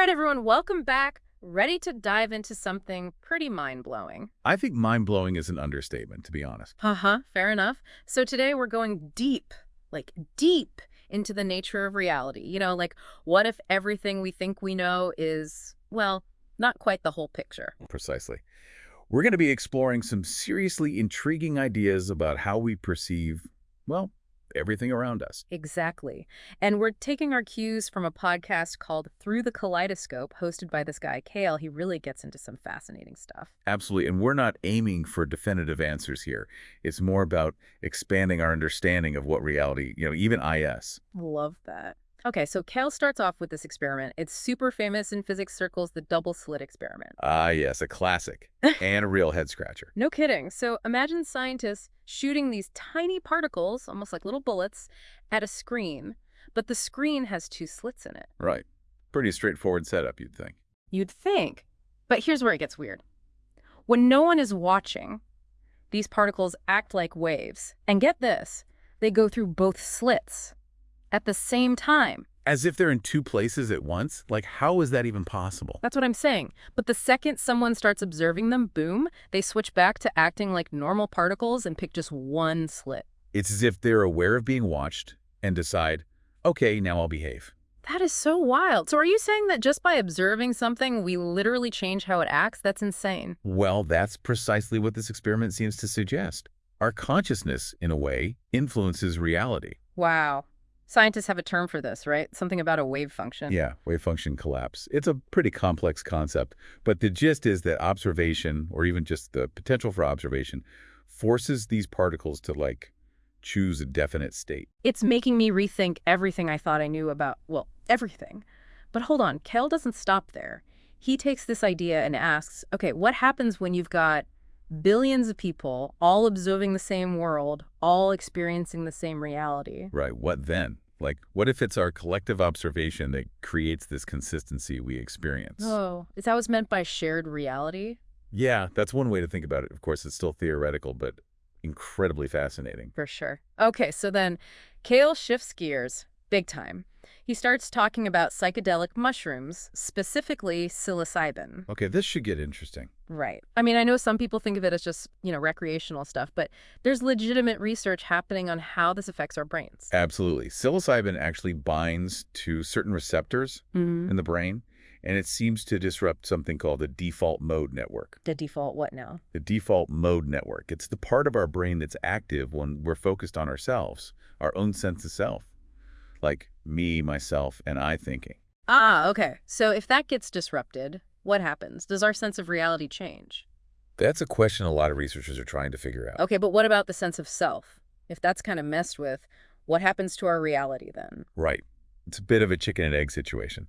right, everyone, welcome back. Ready to dive into something pretty mind-blowing. I think mind-blowing is an understatement, to be honest. Fair enough. So today we're going deep, like deep into the nature of reality. Like what if everything we think we know is, well, not quite the whole picture? Precisely. We're going to be exploring some seriously intriguing ideas about how we perceive, well, everything around us. Exactly. And we're taking our cues from a podcast called Through the Kaleidoscope, hosted by this guy, Kale. He really gets into some fascinating stuff. Absolutely. And we're not aiming for definitive answers here. It's more about expanding our understanding of what reality, even IS. Love that. Okay, so Kale starts off with this experiment. It's super famous in physics circles, the double slit experiment. Ah, yes, a classic and a real head scratcher. No kidding. So imagine scientists shooting these tiny particles, almost like little bullets, at a screen, but the screen has two slits in it. Right. Pretty straightforward setup, you'd think. You'd think. But here's where it gets weird. When no one is watching, these particles act like waves. And get this, they go through both slits at the same time. As if they're in two places at once? Like, how is that even possible? That's what I'm saying. But the second someone starts observing them, boom, they switch back to acting like normal particles and pick just one slit. It's as if they're aware of being watched and decide, okay, now I'll behave. That is so wild. So are you saying that just by observing something, we literally change how it acts? That's insane. Well, that's precisely what this experiment seems to suggest. Our consciousness, in a way, influences reality. Wow. Scientists have a term for this, right? Something about a wave function. Yeah, wave function collapse. It's a pretty complex concept, but the gist is that observation, or even just the potential for observation, forces these particles to, choose a definite state. It's making me rethink everything I thought I knew about, well, everything. But hold on, Kale doesn't stop there. He takes this idea and asks, okay, what happens when you've got billions of people all observing the same world, all experiencing the same reality? Right, what then? What if it's our collective observation that creates this consistency we experience? Oh, is that what's meant by shared reality? Yeah, that's one way to think about it. Of course, it's still theoretical, but incredibly fascinating. For sure. Okay, so then Kale shifts gears big time. He starts talking about psychedelic mushrooms, specifically psilocybin. Okay, this should get interesting. Right. I mean, I know some people think of it as just, recreational stuff, but there's legitimate research happening on how this affects our brains. Absolutely. Psilocybin actually binds to certain receptors in the brain, and it seems to disrupt something called the default mode network. The default what now? The default mode network. It's the part of our brain that's active when we're focused on ourselves, our own sense of self. Like me, myself, and I thinking. Ah, okay. So if that gets disrupted, what happens? Does our sense of reality change? That's a question a lot of researchers are trying to figure out. Okay, but what about the sense of self? If that's kind of messed with, what happens to our reality then? Right. It's a bit of a chicken and egg situation.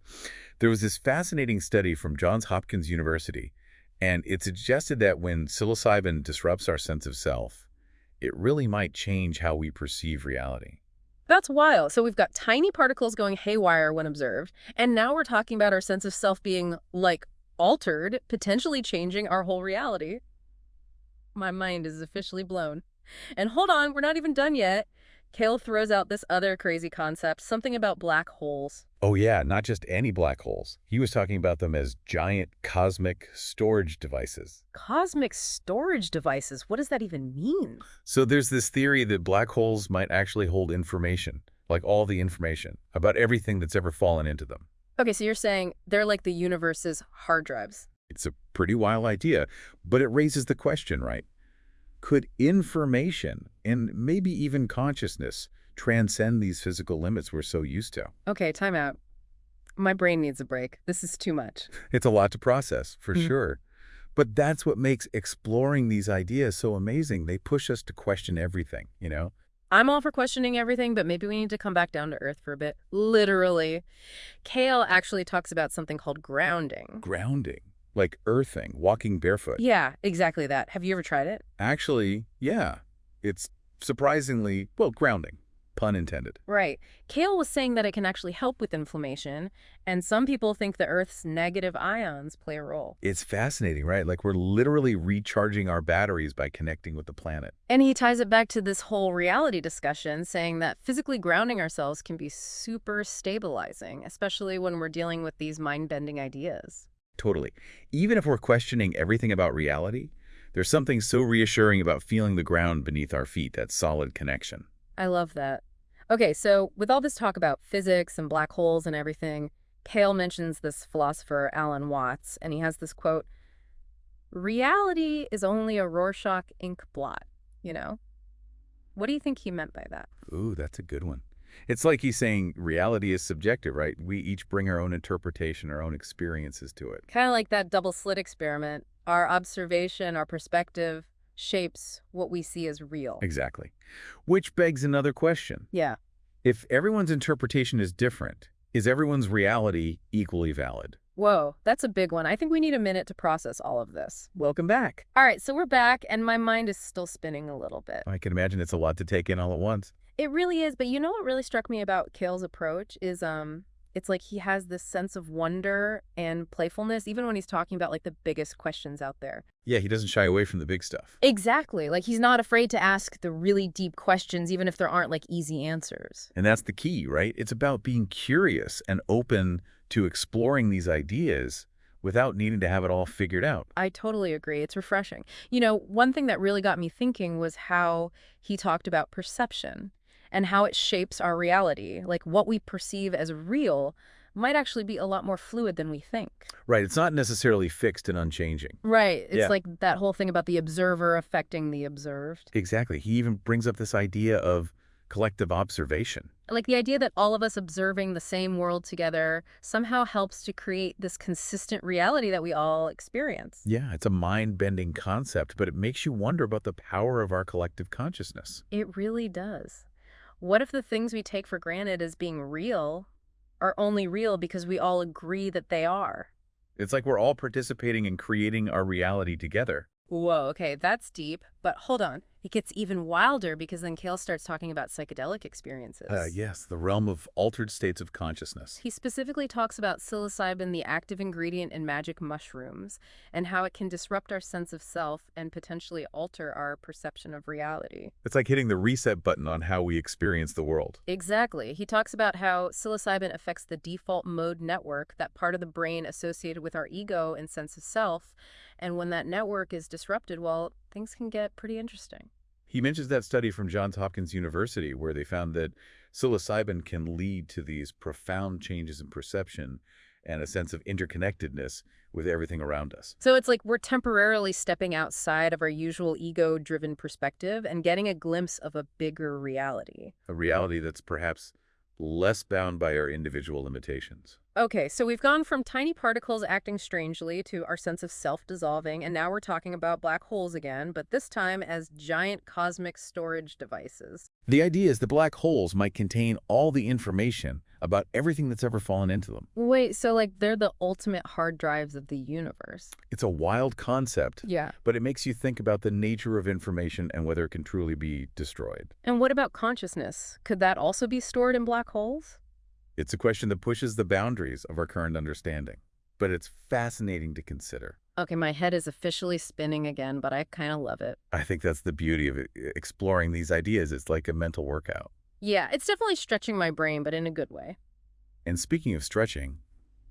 There was this fascinating study from Johns Hopkins University, and it suggested that when psilocybin disrupts our sense of self, it really might change how we perceive reality. That's wild. So we've got tiny particles going haywire when observed, and now we're talking about our sense of self being, altered, potentially changing our whole reality. My mind is officially blown. And hold on, we're not even done yet. Kale throws out this other crazy concept, something about black holes. Oh yeah, not just any black holes. He was talking about them as giant cosmic storage devices. Cosmic storage devices? What does that even mean? So there's this theory that black holes might actually hold information, like all the information, about everything that's ever fallen into them. Okay, so you're saying they're like the universe's hard drives. It's a pretty wild idea, but it raises the question, right? Could information, and maybe even consciousness, transcend these physical limits we're so used to? Okay, time out. My brain needs a break. This is too much. It's a lot to process, for sure. But that's what makes exploring these ideas so amazing. They push us to question everything, I'm all for questioning everything, but maybe we need to come back down to earth for a bit. Literally. Kale actually talks about something called grounding. Grounding? Like earthing, walking barefoot. Yeah, exactly that. Have you ever tried it? Actually, yeah. It's surprisingly, grounding. Pun intended. Right. Kale was saying that it can actually help with inflammation, and some people think the Earth's negative ions play a role. It's fascinating, right? Like we're literally recharging our batteries by connecting with the planet. And he ties it back to this whole reality discussion, saying that physically grounding ourselves can be super stabilizing, especially when we're dealing with these mind-bending ideas. Totally. Even if we're questioning everything about reality, there's something so reassuring about feeling the ground beneath our feet, that solid connection. I love that. Okay, so with all this talk about physics and black holes and everything, Kale mentions this philosopher, Alan Watts, and he has this quote, "Reality is only a Rorschach ink blot," you know? What do you think he meant by that? Ooh, that's a good one. It's like he's saying reality is subjective, right? We each bring our own interpretation, our own experiences to it. Kind of like that double slit experiment. Our observation, our perspective shapes what we see as real. Exactly. Which begs another question. Yeah. If everyone's interpretation is different, is everyone's reality equally valid? Whoa, that's a big one. I think we need a minute to process all of this. Welcome back. All right, so we're back, and my mind is still spinning a little bit. I can imagine it's a lot to take in all at once. It really is, but you know what really struck me about Kale's approach is it's like he has this sense of wonder and playfulness even when he's talking about like the biggest questions out there. Yeah, he doesn't shy away from the big stuff. Exactly. Like he's not afraid to ask the really deep questions even if there aren't like easy answers. And that's the key, right? It's about being curious and open to exploring these ideas without needing to have it all figured out. I totally agree. It's refreshing. You know, one thing that really got me thinking was how he talked about perception and how it shapes our reality. Like what we perceive as real might actually be a lot more fluid than we think. Right, it's not necessarily fixed and unchanging. Right. It's Yeah. like that whole thing about the observer affecting the observed. Exactly. He even brings up this idea of collective observation. Like the idea that all of us observing the same world together somehow helps to create this consistent reality that we all experience. Yeah, it's a mind-bending concept, but it makes you wonder about the power of our collective consciousness. It really does. What if the things we take for granted as being real are only real because we all agree that they are? It's like we're all participating in creating our reality together. Whoa, okay, that's deep. But hold on. It gets even wilder because then Kale starts talking about psychedelic experiences. Yes, the realm of altered states of consciousness. He specifically talks about psilocybin, the active ingredient in magic mushrooms, and how it can disrupt our sense of self and potentially alter our perception of reality. It's like hitting the reset button on how we experience the world. Exactly. He talks about how psilocybin affects the default mode network, that part of the brain associated with our ego and sense of self. And when that network is disrupted, well, things can get pretty interesting. He mentions that study from Johns Hopkins University where they found that psilocybin can lead to these profound changes in perception and a sense of interconnectedness with everything around us. So it's like we're temporarily stepping outside of our usual ego-driven perspective and getting a glimpse of a bigger reality. A reality that's perhaps less bound by our individual limitations. Okay, so we've gone from tiny particles acting strangely to our sense of self dissolving, and now we're talking about black holes again, but this time as giant cosmic storage devices. The idea is that black holes might contain all the information about everything that's ever fallen into them. Wait, so like they're the ultimate hard drives of the universe? It's a wild concept, Yeah. but it makes you think about the nature of information and whether it can truly be destroyed. And what about consciousness? Could that also be stored in black holes? It's a question that pushes the boundaries of our current understanding, but it's fascinating to consider. Okay, my head is officially spinning again, but I kind of love it. I think that's the beauty of exploring these ideas. It's like a mental workout. Yeah, it's definitely stretching my brain, but in a good way. And speaking of stretching,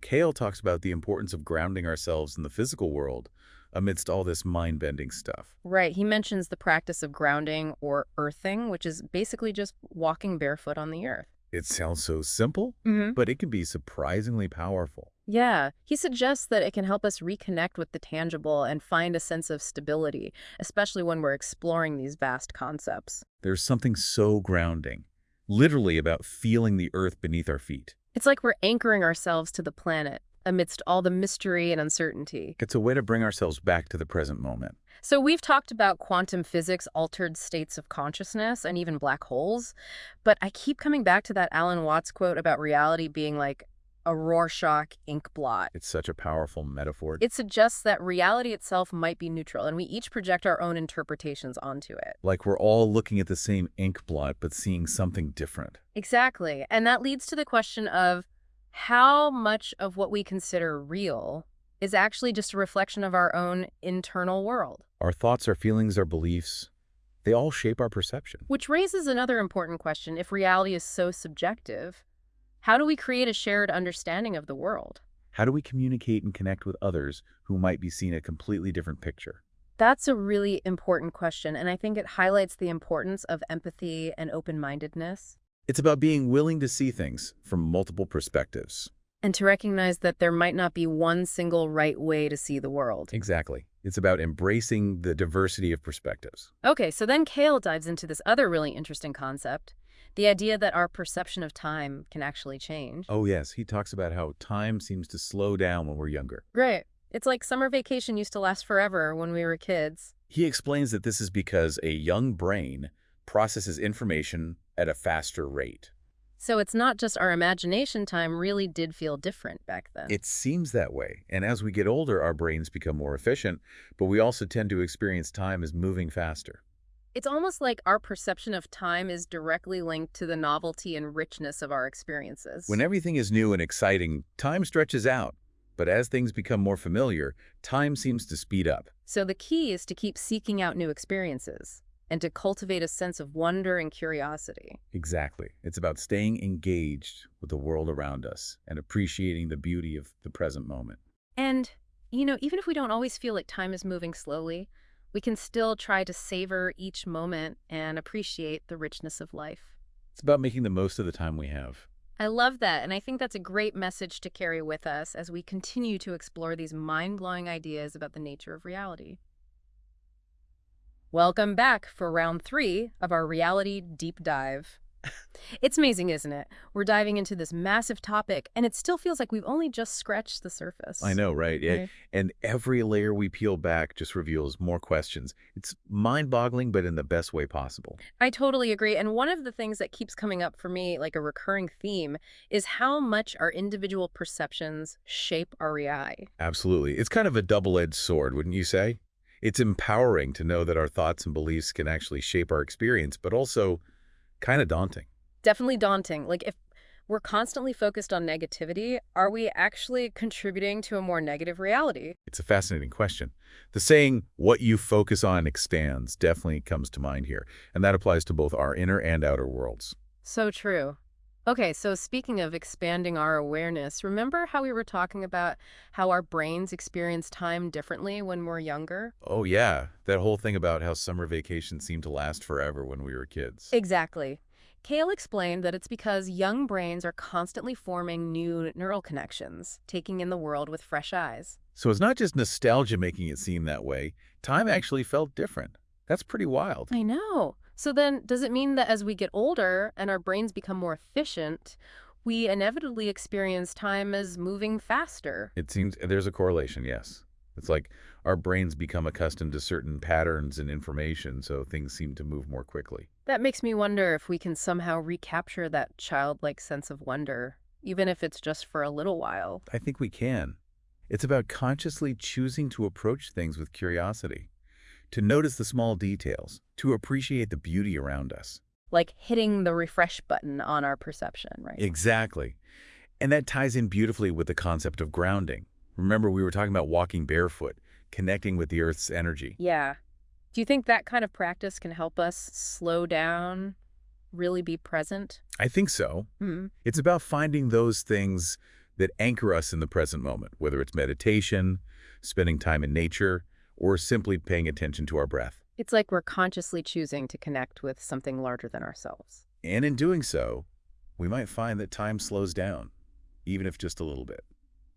Kale talks about the importance of grounding ourselves in the physical world amidst all this mind-bending stuff. Right, he mentions the practice of grounding or earthing, which is basically just walking barefoot on the earth. It sounds so simple, but it can be surprisingly powerful. Yeah, he suggests that it can help us reconnect with the tangible and find a sense of stability, especially when we're exploring these vast concepts. There's something so grounding, literally about feeling the earth beneath our feet. It's like we're anchoring ourselves to the planet amidst all the mystery and uncertainty. It's a way to bring ourselves back to the present moment. So we've talked about quantum physics, altered states of consciousness, and even black holes, but I keep coming back to that Alan Watts quote about reality being like a Rorschach ink blot. It's such a powerful metaphor. It suggests that reality itself might be neutral, and we each project our own interpretations onto it. Like we're all looking at the same ink blot, but seeing something different. Exactly. And that leads to the question of how much of what we consider real is actually just a reflection of our own internal world. Our thoughts, our feelings, our beliefs, they all shape our perception. Which raises another important question. If reality is so subjective, how do we create a shared understanding of the world? How do we communicate and connect with others who might be seeing a completely different picture? That's a really important question, and I think it highlights the importance of empathy and open-mindedness. It's about being willing to see things from multiple perspectives. And to recognize that there might not be one single right way to see the world. Exactly. It's about embracing the diversity of perspectives. Okay, so then Kale dives into this other really interesting concept, the idea that our perception of time can actually change. Oh yes, he talks about how time seems to slow down when we're younger. Great. It's like summer vacation used to last forever when we were kids. He explains that this is because a young brain processes information at a faster rate. So it's not just our imagination time really did feel different back then. It seems that way, and as we get older, our brains become more efficient, but we also tend to experience time as moving faster. It's almost like our perception of time is directly linked to the novelty and richness of our experiences. When everything is new and exciting, time stretches out, but as things become more familiar, time seems to speed up. So the key is to keep seeking out new experiences and to cultivate a sense of wonder and curiosity. Exactly. It's about staying engaged with the world around us and appreciating the beauty of the present moment. And, even if we don't always feel like time is moving slowly, we can still try to savor each moment and appreciate the richness of life. It's about making the most of the time we have. I love that, and I think that's a great message to carry with us as we continue to explore these mind-blowing ideas about the nature of reality. Welcome back for round 3 of our reality deep dive. It's amazing, isn't it? We're diving into this massive topic, and it still feels like we've only just scratched the surface. I know, right? Yeah. Right. And every layer we peel back just reveals more questions. It's mind-boggling, but in the best way possible. I totally agree. And one of the things that keeps coming up for me, like a recurring theme, is how much our individual perceptions shape our reality. Absolutely. It's kind of a double-edged sword, wouldn't you say? It's empowering to know that our thoughts and beliefs can actually shape our experience, but also kind of daunting. Definitely daunting. Like, if we're constantly focused on negativity, are we actually contributing to a more negative reality? It's a fascinating question. The saying, what you focus on expands, definitely comes to mind here, and that applies to both our inner and outer worlds. So true. Okay, so speaking of expanding our awareness, remember how we were talking about how our brains experience time differently when we're younger? Oh yeah, that whole thing about how summer vacations seemed to last forever when we were kids. Exactly. Kale explained that it's because young brains are constantly forming new neural connections, taking in the world with fresh eyes. So it's not just nostalgia making it seem that way. Time actually felt different. That's pretty wild. I know. So then, does it mean that as we get older and our brains become more efficient, we inevitably experience time as moving faster? It seems there's a correlation, yes. It's like our brains become accustomed to certain patterns and information, so things seem to move more quickly. That makes me wonder if we can somehow recapture that childlike sense of wonder, even if it's just for a little while. I think we can. It's about consciously choosing to approach things with curiosity, to notice the small details, to appreciate the beauty around us. Like hitting the refresh button on our perception, right? Exactly. And that ties in beautifully with the concept of grounding. Remember, we were talking about walking barefoot, connecting with the Earth's energy. Yeah. Do you think that kind of practice can help us slow down, really be present? I think so. Hmm. It's about finding those things that anchor us in the present moment, whether it's meditation, spending time in nature, or simply paying attention to our breath. It's like we're consciously choosing to connect with something larger than ourselves. And in doing so, we might find that time slows down, even if just a little bit.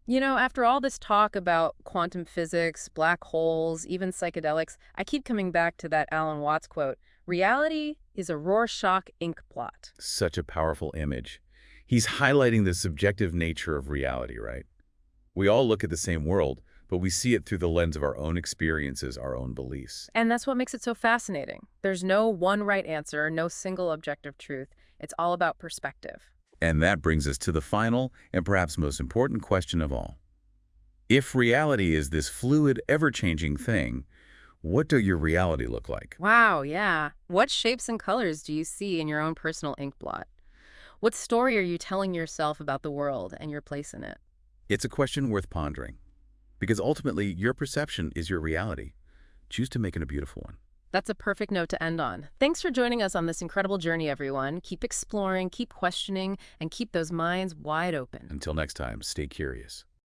After all this talk about quantum physics, black holes, even psychedelics, I keep coming back to that Alan Watts quote, "Reality is a Rorschach ink blot." Such a powerful image. He's highlighting the subjective nature of reality, right? We all look at the same world, but we see it through the lens of our own experiences, our own beliefs. And that's what makes it so fascinating. There's no one right answer, no single objective truth. It's all about perspective. And that brings us to the final and perhaps most important question of all. If reality is this fluid, ever-changing thing, what does your reality look like? Wow, yeah. What shapes and colors do you see in your own personal ink blot? What story are you telling yourself about the world and your place in it? It's a question worth pondering, because ultimately your perception is your reality. Choose to make it a beautiful one. That's a perfect note to end on. Thanks for joining us on this incredible journey, everyone. Keep exploring, keep questioning, and keep those minds wide open. Until next time, stay curious.